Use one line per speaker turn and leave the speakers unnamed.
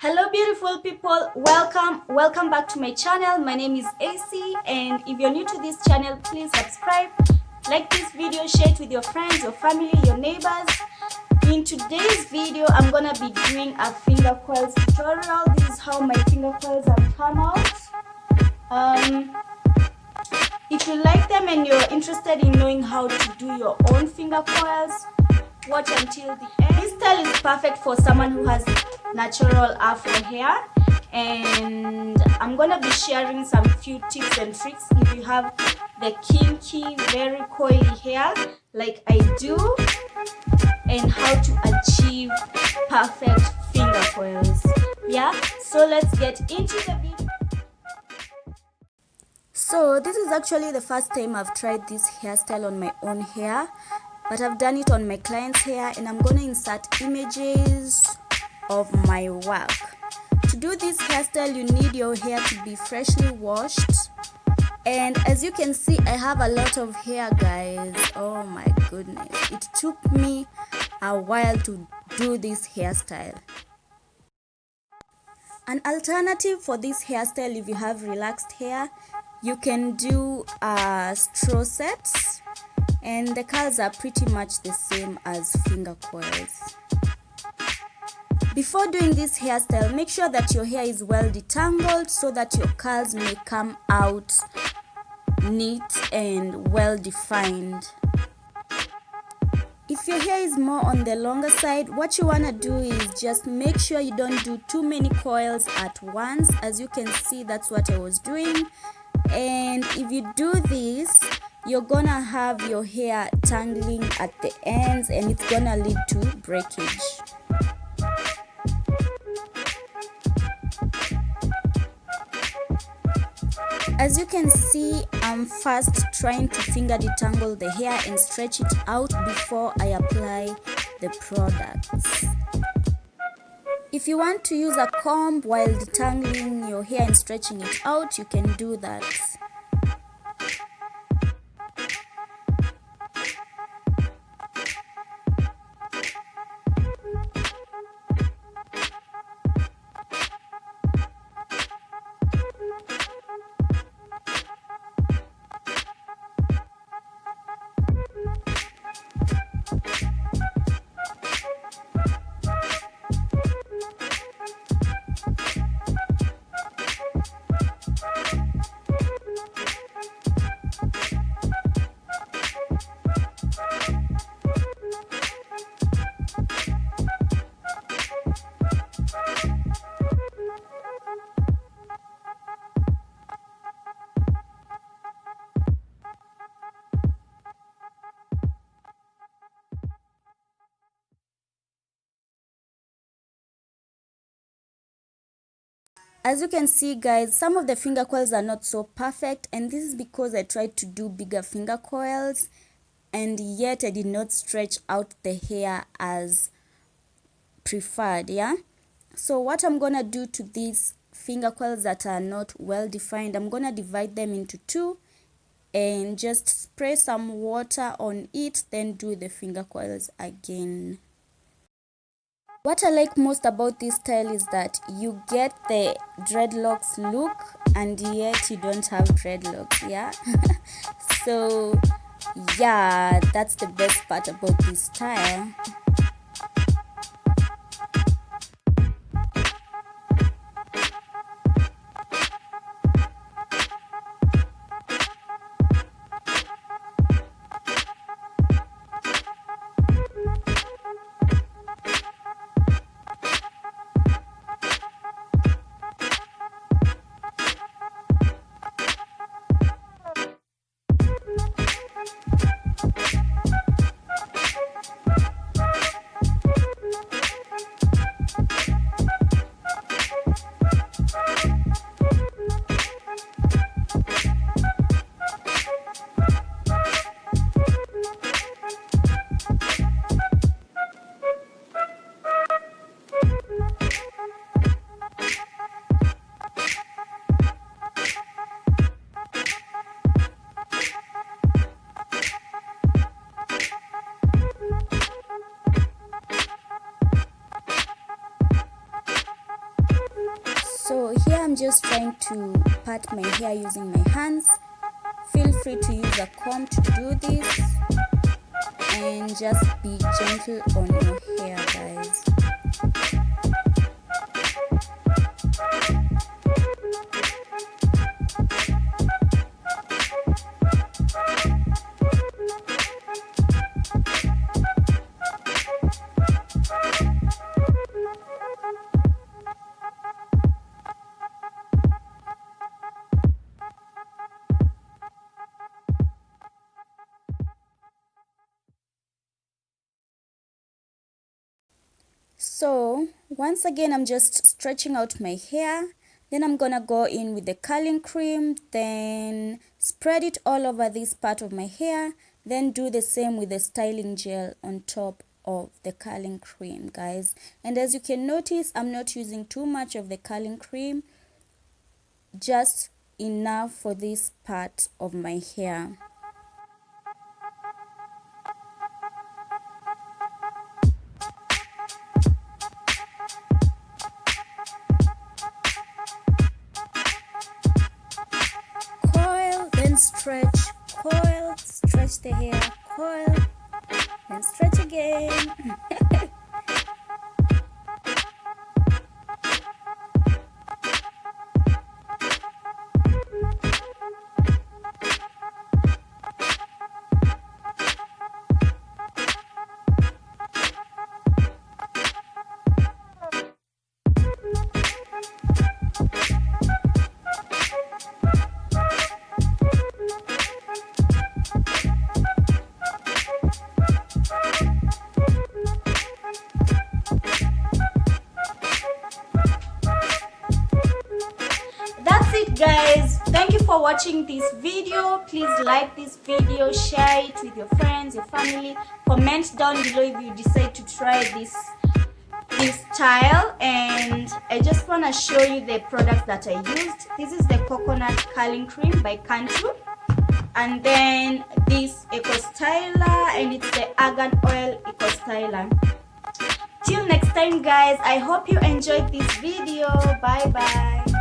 Hello beautiful people, welcome back to my channel. My name is AC, and if you're new to this channel, please subscribe, like this video, share it with your friends, your family, your neighbors. In today's video, I'm gonna be doing a finger coils tutorial. This is how my finger coils have come out. If you like them and you're interested in knowing how to do your own finger coils, watch until the end. This style is perfect for someone who has natural afro hair, and I'm gonna be sharing some few tips and tricks if you have the kinky, very coily hair like I do, and how to achieve perfect finger coils. Yeah, so let's get into the video. So this is actually the first time I've tried this hairstyle on my own hair, but I've done it on my client's hair, and I'm gonna insert images of my work. To do this hairstyle, you need your hair to be freshly washed, and as you can see, I have a lot of hair, guys. Oh my goodness, it took me a while to do this hairstyle. An alternative for this hairstyle, if you have relaxed hair, you can do straw sets, and the curls are pretty much the same as finger coils. Before doing this hairstyle, make sure that your hair is well detangled so that your curls may come out neat and well defined. If your hair is more on the longer side, what you want to do is just make sure you don't do too many coils at once. As you can see, that's what I was doing. And if you do this, you're gonna have your hair tangling at the ends, and it's gonna lead to breakage. As you can see, I'm first trying to finger detangle the hair and stretch it out before I apply the products. If you want to use a comb while detangling your hair and stretching it out, you can do that. As you can see, guys, some of the finger coils are not so perfect, and this is because I tried to do bigger finger coils and yet I did not stretch out the hair as preferred. Yeah, so what I'm gonna do to these finger coils that are not well defined, I'm gonna divide them into two and just spray some water on it, then do the finger coils again. What I like most about this style is that you get the dreadlocks look and yet you don't have dreadlocks. Yeah. So yeah, that's the best part about this style. So here I'm just trying to part my hair using my hands. Feel free to use a comb to do this, and just be gentle on your hair, guys. So once again, I'm just stretching out my hair. Then I'm gonna go in with the curling cream, then spread it all over this part of my hair, then do the same with the styling gel on top of the curling cream, guys. And as you can notice, I'm not using too much of the curling cream, just enough for this part of my hair. Coil, then stretch, coil, stretch the hair, coil, then stretch again. That's it, guys. Thank you for watching this video. Please like this video, share it with your friends, your family. Comment down below if you decide to try this style. And I just want to show you the products that I used. This is the coconut curling cream by Cantu, and then this eco styler, and it's the argan oil eco styler. Till next time, guys, I hope you enjoyed this video. Bye bye.